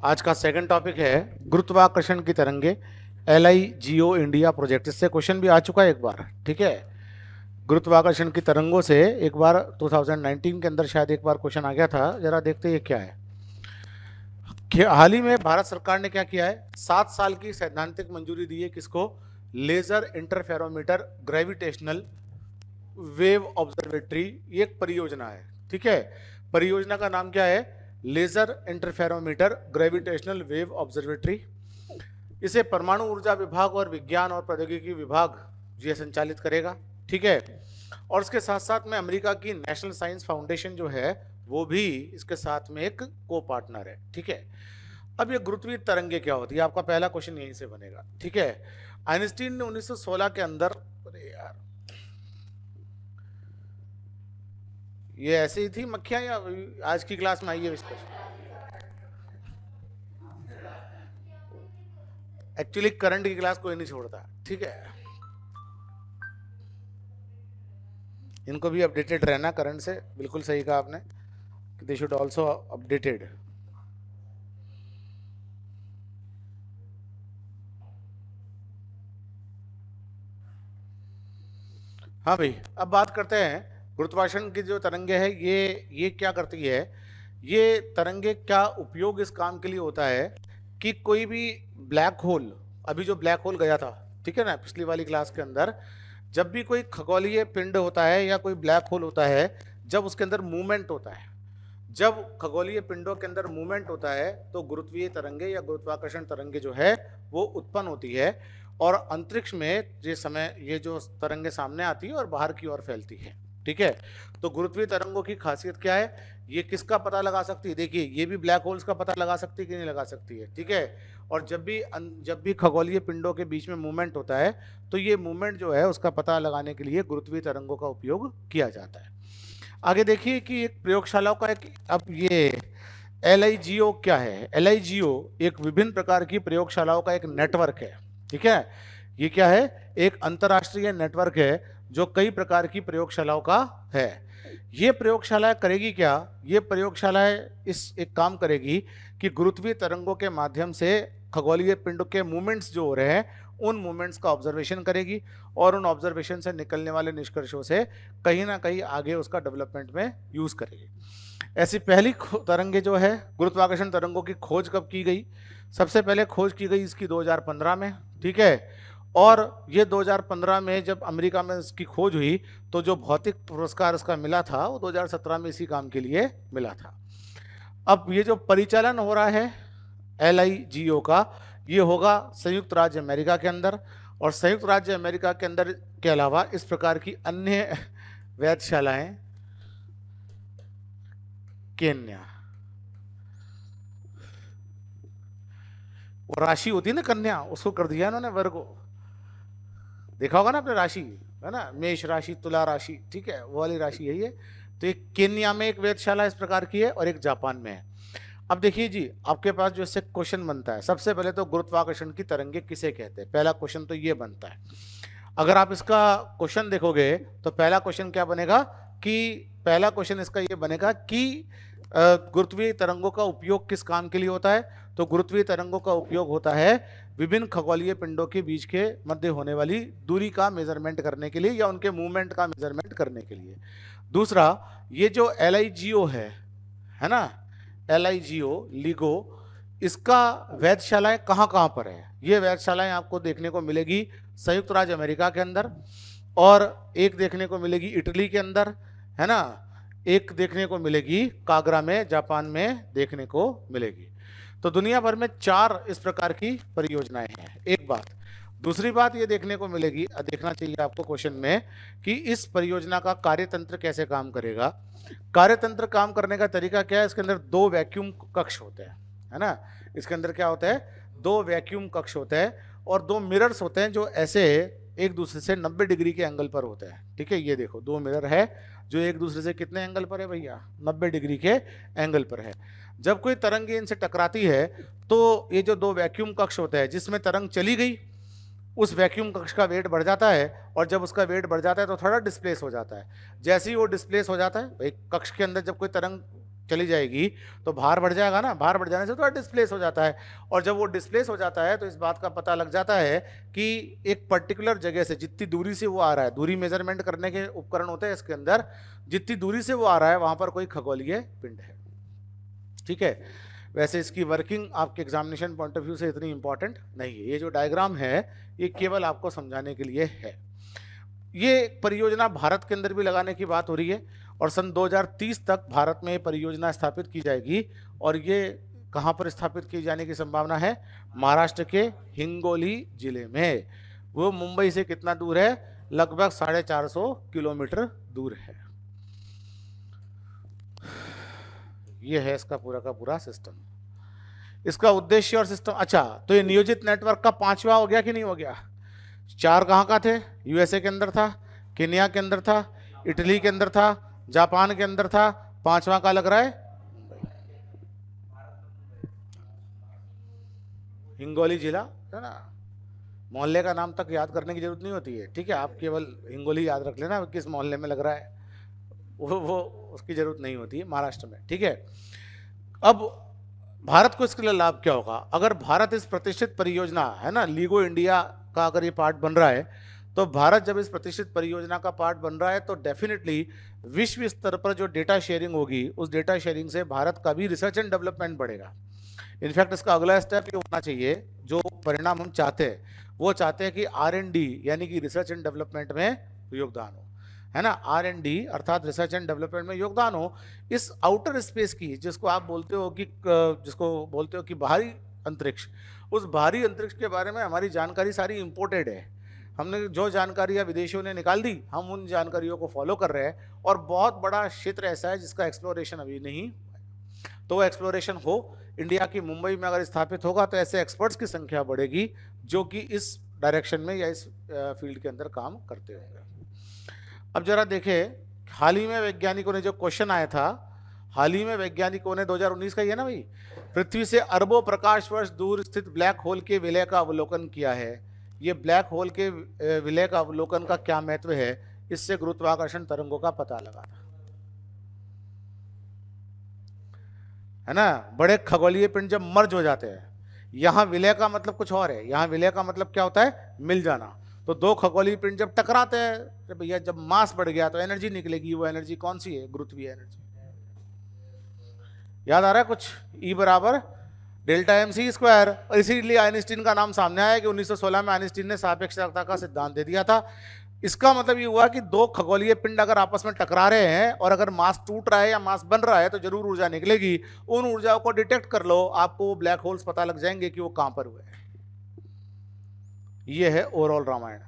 आज का second topic है गुरुत्वाकर्षण की तरंगे, LIGO इंडिया प्रोजेक्ट। इससे क्वेश्चन भी आ चुका है एक बार, ठीक है। गुरुत्वाकर्षण की तरंगों से एक बार 2019 के अंदर शायद एक बार क्वेश्चन आ गया था। जरा देखते हैं ये क्या है। हाल ही में भारत सरकार ने क्या किया है, 7 साल की सैद्धांतिक मंजूरी दी है किसको, laser interferometer gravitational wave observatory. ये एक परियोजना है, ठीक है। परियोजना का नाम क्या है, laser interferometer gravitational wave observatory. इसे परमाणु ऊर्जा विभाग और विज्ञान और प्रौद्योगिकी विभाग ये संचालित करेगा, ठीक है। और इसके साथ साथ में अमेरिका की नेशनल साइंस फाउंडेशन जो है वो भी इसके साथ में एक को पार्टनर है, ठीक है। अब ये गुरुत्वीय तरंगे क्या होती है, आपका पहला क्वेश्चन यहीं से बनेगा, ठीक है। आइंस्टीन ने 1916 के अंदर, अरे यार ये ऐसे ही थी मक्खियां या आज की क्लास में आई है इसको, एक्चुअली करंट की क्लास कोई नहीं छोड़ता, ठीक है। इनको भी अपडेटेड रहना करंट से, बिल्कुल सही कहा आपने, दे शुड ऑल्सो अपडेटेड। हाँ भाई, अब बात करते हैं गुरुत्वाकर्षण की जो तरंगे है, ये क्या करती है। ये तरंगे क्या उपयोग इस काम के लिए होता है कि कोई भी ब्लैक होल, अभी जो ब्लैक होल गया था, ठीक है ना, पिछली वाली क्लास के अंदर, जब भी कोई खगोलीय पिंड होता है या कोई ब्लैक होल होता है, जब उसके अंदर मूवमेंट होता है, जब खगोलीय पिंडों के अंदर मूवमेंट होता है तो गुरुत्वीय तरंगे या गुरुत्वाकर्षण तरंगे जो है वो उत्पन्न होती है और अंतरिक्ष में ये जो तरंगे सामने आती है और बाहर की ओर फैलती है, ठीक है। तो गुरुत्वीय तरंगों की खासियत क्या है, ये किसका पता लगा सकती है, देखिए ये भी ब्लैक होल्स का पता लगा सकती है कि नहीं लगा सकती है, ठीक है। और जब भी खगोलीय पिंडों के बीच में मूवमेंट होता है तो ये मूवमेंट जो है उसका पता लगाने के लिए गुरुत्वीय तरंगों का उपयोग किया जाता है। आगे देखिए कि एक प्रयोगशालाओं का एक, अब ये LIGO क्या है, LIGO एक विभिन्न प्रकार की प्रयोगशालाओं का एक नेटवर्क है, ठीक है। ये क्या है, एक अंतरराष्ट्रीय नेटवर्क है जो कई प्रकार की प्रयोगशालाओं का है। ये प्रयोगशालाएं करेगी क्या, ये प्रयोगशालाएं इस एक काम करेगी कि गुरुत्वीय तरंगों के माध्यम से खगोलीय पिंड के मूवमेंट्स जो हो रहे हैं उन मूवमेंट्स का ऑब्जर्वेशन करेगी और उन ऑब्जर्वेशन से निकलने वाले निष्कर्षों से कहीं ना कहीं आगे उसका डेवलपमेंट में यूज करेगी। ऐसी पहली तरंगे जो है गुरुत्वाकर्षण तरंगों की खोज कब की गई, सबसे पहले खोज की गई इसकी 2015 में, ठीक है। और ये 2015 में जब अमेरिका में इसकी खोज हुई तो जो भौतिक पुरस्कार इसका मिला था वो 2017 में इसी काम के लिए मिला था। अब ये जो परिचालन हो रहा है LIGO का, ये होगा संयुक्त राज्य अमेरिका के अंदर, और संयुक्त राज्य अमेरिका के अंदर के अलावा इस प्रकार की अन्य वेधशालाएं, केन्या, वो राशि होती है ना कन्या, उसको कर दिया इन्होंने वर्गो, देखा होगा ना आपने राशि, है ना, मेष राशि, तुला राशि, ठीक है, वो वाली राशि यही है। तो एक केन्या में एक वेधशाला इस प्रकार की है और एक जापान में है। अब देखिए जी, आपके पास जो इससे क्वेश्चन बनता है, सबसे पहले तो गुरुत्वाकर्षण की तरंगे किसे कहते हैं, पहला क्वेश्चन तो ये बनता है। अगर आप इसका क्वेश्चन देखोगे तो पहला क्वेश्चन क्या बनेगा कि पहला क्वेश्चन इसका ये बनेगा कि गुरुत्वीय तरंगों का उपयोग किस काम के लिए होता है। तो गुरुत्वीय तरंगों का उपयोग होता है विभिन्न खगोलीय पिंडों के बीच के मध्य होने वाली दूरी का मेजरमेंट करने के लिए या उनके मूवमेंट का मेजरमेंट करने के लिए। दूसरा, ये जो LIGO है ना, LIGO, इसका वेधशालाएं कहाँ कहाँ पर है। ये वेधशालाएं आपको देखने को मिलेगी संयुक्त राज्य अमेरिका के अंदर, और एक देखने को मिलेगी इटली के अंदर, है ना, एक देखने को मिलेगी कागरा में, जापान में देखने को मिलेगी। तो दुनिया भर में 4 इस प्रकार की परियोजनाएं हैं, एक बात। दूसरी बात ये देखने को मिलेगी, देखना चाहिए आपको क्वेश्चन में, कि इस परियोजना का कार्यतंत्र कैसे काम करेगा। कार्यतंत्र काम करने का तरीका क्या है, इसके अंदर 2 वैक्यूम कक्ष होते हैं, है ना। इसके अंदर क्या होता है, 2 वैक्यूम कक्ष होते हैं और 2 मिरर्स होते हैं जो ऐसे एक दूसरे से 90 डिग्री के एंगल पर होते हैं, ठीक है। ये देखो 2 मिरर है जो एक दूसरे से कितने एंगल पर है भैया, 90 डिग्री के एंगल पर है। जब कोई तरंग इनसे टकराती है तो ये जो 2 वैक्यूम कक्ष होते हैं जिसमें तरंग चली गई, उस वैक्यूम कक्ष का वेट बढ़ जाता है, और जब उसका वेट बढ़ जाता है तो थोड़ा डिस्प्लेस हो जाता है। जैसे ही वो डिस्प्लेस हो जाता है, एक कक्ष के अंदर जब कोई तरंग चली जाएगी तो भार बढ़ जाएगा ना, भार बढ़ जाने से तो डिस्प्लेस हो जाता है, और जब वो डिस्प्लेस हो जाता है तो इस बात का पता लग जाता है कि एक पर्टिकुलर जगह से जितनी दूरी से वो आ रहा है, दूरी मेजरमेंट करने के उपकरण होते हैं इसके अंदर, जितनी दूरी से वो आ रहा है वहां पर कोई खगोलीय पिंड है। ठीक है, वैसे इसकी वर्किंग आपके एग्जामिनेशन पॉइंट ऑफ व्यू से इतनी इंपॉर्टेंट नहीं है, ये जो डायग्राम है ये केवल आपको समझाने के लिए है। ये परियोजना भारत के अंदर भी लगाने की बात हो रही है और सन 2030 तक भारत में परियोजना स्थापित की जाएगी, और ये कहाँ पर स्थापित की जाने की संभावना है? महाराष्ट्र के हिंगोली जिले में। वो मुंबई से कितना दूर है? लगभग 450 किलोमीटर दूर है। ये है इसका पूरा का पूरा सिस्टम, इसका उद्देश्य और सिस्टम। अच्छा, तो ये नियोजित नेटवर्क का 5वां हो गया कि नहीं हो गया? 4 कहाँ का थे? यूएसए के अंदर था, केन्या के अंदर था, इटली के अंदर था, जापान के अंदर था, 5वां का लग रहा है हिंगोली जिला, है ना। मोहल्ले का नाम तक याद करने की जरूरत नहीं होती है, ठीक है, आप केवल हिंगोली याद रख लेना किस मोहल्ले में लग रहा है, वो उसकी जरूरत नहीं होती है, महाराष्ट्र में। ठीक है, अब भारत को इसके लिए लाभ क्या होगा? अगर भारत इस प्रतिष्ठित परियोजना, है ना, लीगो इंडिया का अगर ये पार्ट बन रहा है, तो भारत जब इस प्रतिष्ठित परियोजना का पार्ट बन रहा है तो डेफिनेटली विश्व स्तर पर जो डेटा शेयरिंग होगी, उस डेटा शेयरिंग से भारत का भी रिसर्च एंड डेवलपमेंट बढ़ेगा। इनफैक्ट इसका अगला स्टेप ये होना चाहिए, जो परिणाम हम चाहते हैं वो चाहते हैं कि R&D यानी कि रिसर्च एंड डेवलपमेंट में योगदान हो, है ना। R&D अर्थात रिसर्च एंड डेवलपमेंट में योगदान हो। इस आउटर स्पेस की, जिसको आप बोलते हो कि बाहरी अंतरिक्ष, उस बाहरी अंतरिक्ष के बारे में हमारी जानकारी सारी इंपोर्टेड है। हमने जो जानकारियाँ विदेशियों ने निकाल दी, हम उन जानकारियों को फॉलो कर रहे हैं, और बहुत बड़ा क्षेत्र ऐसा है जिसका एक्सप्लोरेशन अभी नहीं, तो एक्सप्लोरेशन हो। इंडिया की मुंबई में अगर स्थापित होगा तो ऐसे एक्सपर्ट्स की संख्या बढ़ेगी जो कि इस डायरेक्शन में या इस फील्ड के अंदर काम करते होंगे। अब जरा देखें, हाल ही में वैज्ञानिकों ने जो क्वेश्चन आया था, हाल ही में वैज्ञानिकों ने 2019 का ही है ना भाई, पृथ्वी से अरबों प्रकाश वर्ष दूर स्थित ब्लैक होल के विलय का अवलोकन किया है। ये ब्लैक होल के विलय का अवलोकन का क्या महत्व है? इससे गुरुत्वाकर्षण तरंगों का पता लगा था, है ना। बड़े खगोलीय पिंड जब मर्ज हो जाते हैं, यहाँ विलय का मतलब कुछ और है, यहाँ विलय का मतलब क्या होता है? मिल जाना। तो 2 खगोलीय पिंड जब टकराते हैं, तो भैया जब मास बढ़ गया तो एनर्जी निकलेगी। वो एनर्जी कौन सी है? गुरुत्वीय एनर्जी। याद आ रहा है कुछ? E बराबर डेल्टा MC स्क्वायर। और इसीलिए आइंस्टीन का नाम सामने आया कि 1916 में आइंस्टीन ने सापेक्षता का सिद्धांत दे दिया था। इसका मतलब ये हुआ कि 2 खगोलीय पिंड अगर आपस में टकरा रहे हैं और अगर मास टूट रहा है या मास बन रहा है तो जरूर ऊर्जा निकलेगी। उन ऊर्जाओं को डिटेक्ट कर लो, आपको ब्लैक होल्स पता लग जाएंगे कि वो कहां पर हुए हैं। ये है ओवरऑल रामायण।